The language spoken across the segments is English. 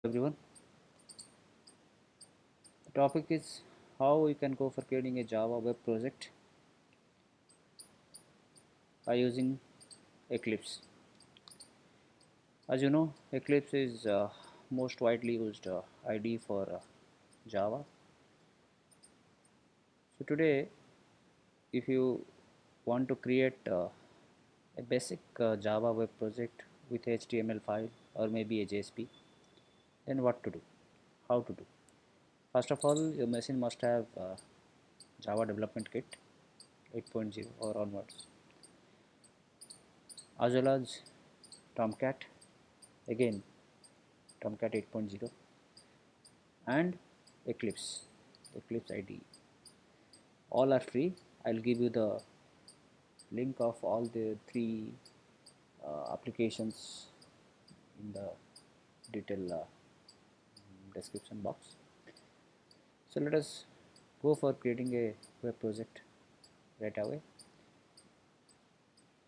Everyone, the topic is how we can go for creating a Java web project by using Eclipse. As you know, Eclipse is most widely used IDE for Java. So today, if you want to create a basic Java web project with HTML file or maybe a JSP, then what to do? How to do? First of all, your machine must have Java Development Kit 8.0 or onwards, as well as Tomcat, again Tomcat 8.0, and Eclipse IDE. All are free. I'll give you the link of all the three applications in the detail description box. So let us go for creating a web project right away.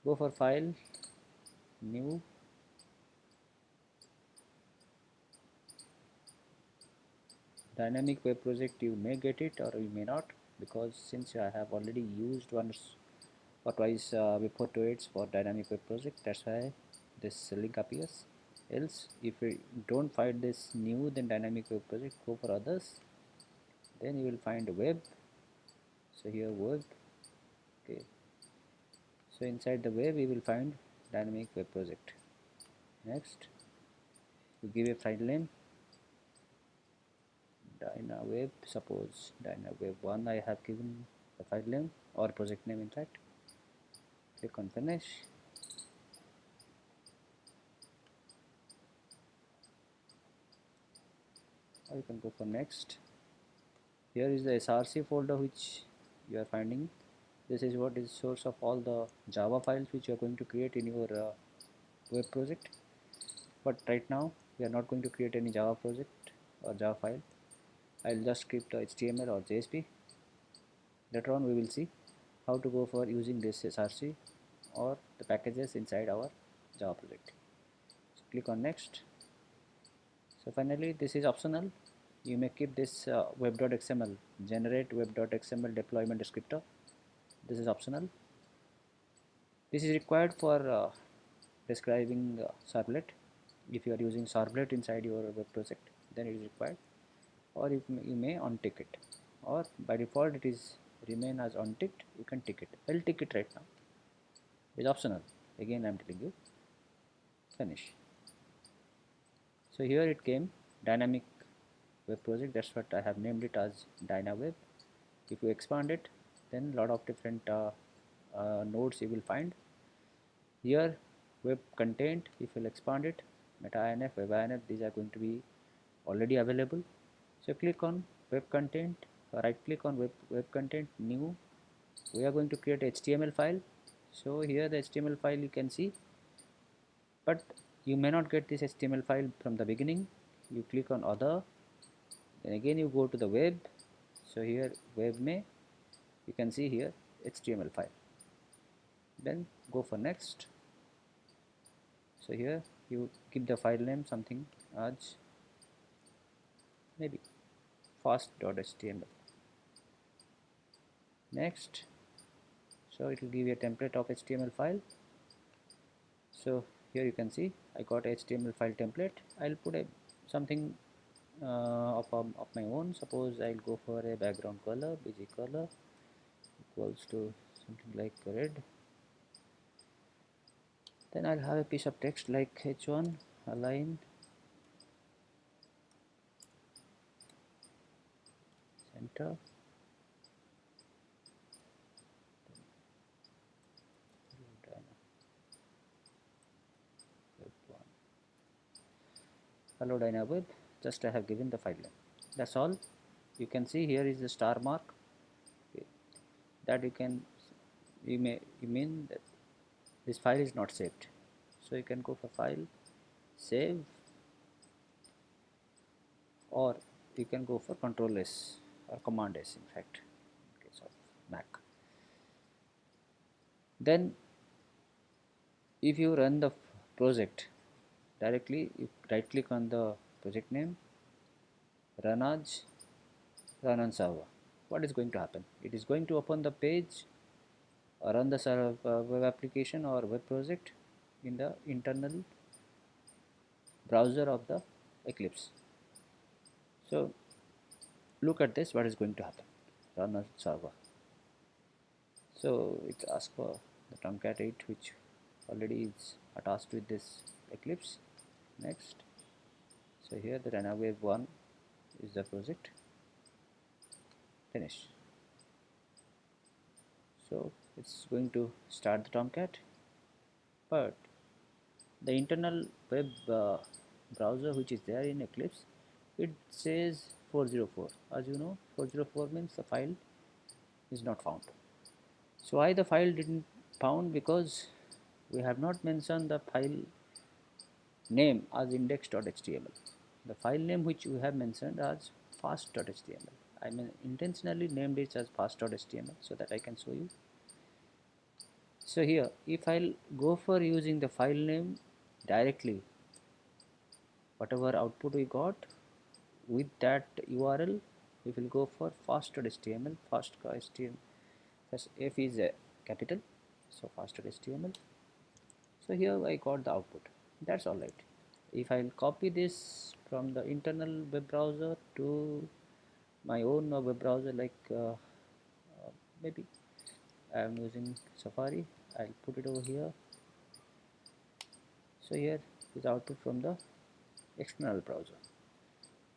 Go for File, New, Dynamic Web Project. You may get it or you may not, because since I have already used once or twice before to it for Dynamic Web Project, that's why this link appears. Else, if you don't find this new then Dynamic Web Project, go for others, then you will find web. So here web, okay. So inside the web we will find Dynamic Web Project. Next, you give a file name, DynaWeb. Suppose DynaWeb1 I have given the file name or project name. In fact, click on finish. Or you can go for next. Here is the src folder which you are finding. This is what is source of all the Java files which you are going to create in your web project. But right now we are not going to create any Java project or Java file. I'll just keep the HTML or JSP. Later on we will see how to go for using this src or the packages inside our Java project. So click on next. So finally, this is optional. You may keep this web.xml, generate web.xml deployment descriptor. This is optional. This is required for describing servlet. If you are using servlet inside your web project, then it is required, or you may untick it, or by default it is remain as unticked. You can tick it. I'll tick it right now. It's optional. Again, I'm telling you. Finish. So here it came, dynamic web project. That's what I have named it as DynaWeb. If you expand it, then lot of different nodes you will find. Here web content, if you'll expand it, meta-inf, web-inf, these are going to be already available. So click on web content, right click on web content, new. We are going to create HTML file. So here the HTML file you can see, but you may not get this HTML file from the beginning. You click on other, then again you go to the web. So here web may, you can see here HTML file. Then go for next. So here you give the file name something as maybe fast.html. Next, so it will give you a template of HTML file. So here you can see I got HTML file template. I'll put a something of my own. Suppose I'll go for a background color, bg color equals to something like red. Then I'll have a piece of text like h1 align center. Hello DynaWeb, just I have given the file name. That's all. You can see here is the star mark. Okay. That you mean that this file is not saved. So you can go for file, save, or you can go for Control S or Command S, in fact, in case of Mac. Then if you run the project directly, you right click on the project name, Ranaj, Ranan server. What is going to happen? It is going to open the page or run the web application or web project in the internal browser of the Eclipse. So look at this, what is going to happen. Run a server. So it asks for the Tomcat 8, which already is attached with this Eclipse. Next. So here the Dynawave 1 is the project. Finish. So it's going to start the Tomcat, but the internal web browser which is there in Eclipse, it says 404. As you know, 404 means the file is not found. So why the file didn't found? Because we have not mentioned the file name as index.html. The file name which we have mentioned as fast.html. I mean intentionally named it as fast.html so that I can show you. So here, if I'll go for using the file name directly, whatever output we got with that URL, we will go for fast.html. Fast.html, F is a capital, so fast.html. So here I got the output. That's all right. If I'll copy this from the internal web browser to my own web browser, like maybe I am using Safari, I'll put it over here. So here is output from the external browser.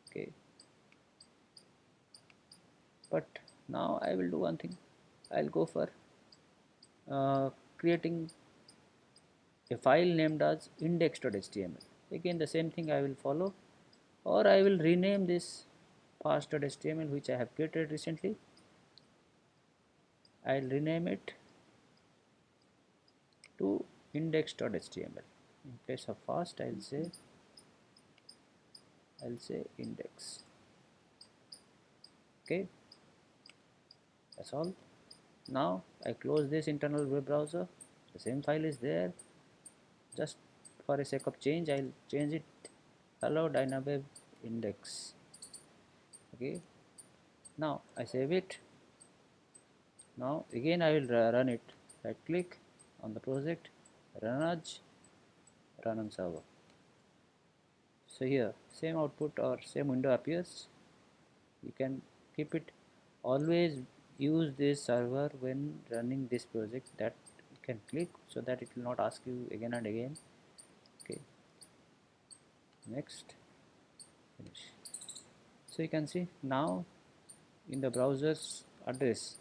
Okay, but now I will do one thing. I'll go for creating a file named as index.html. Again the same thing I will follow, or I will rename this fast.html which I have created recently. I'll rename it to index.html. In place of fast, I'll say index. Okay, that's all. Now I close this internal web browser. The same file is there. Just for a sake of change, I'll change it hello Dynawave index. Okay, now I save it. Now again I will run it. Right click on the project, Ranaj, run on server. So here same output or same window appears. You can keep it. Always use this server when running this project, that you can click so that it will not ask you again and again. Okay, next, finish. So you can see now in the browser's address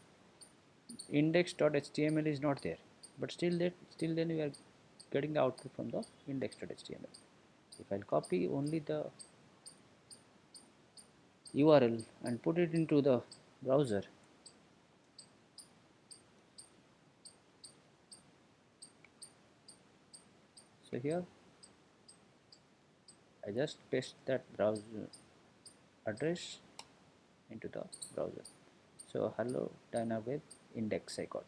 index.html is not there, but still then we are getting the output from the index.html. If I'll copy only the URL and put it into the browser, so here I just paste that browser address into the browser. So hello Dynawave index I got.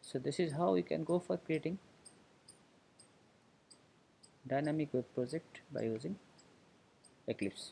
So this is how you can go for creating dynamic web project by using Eclipse.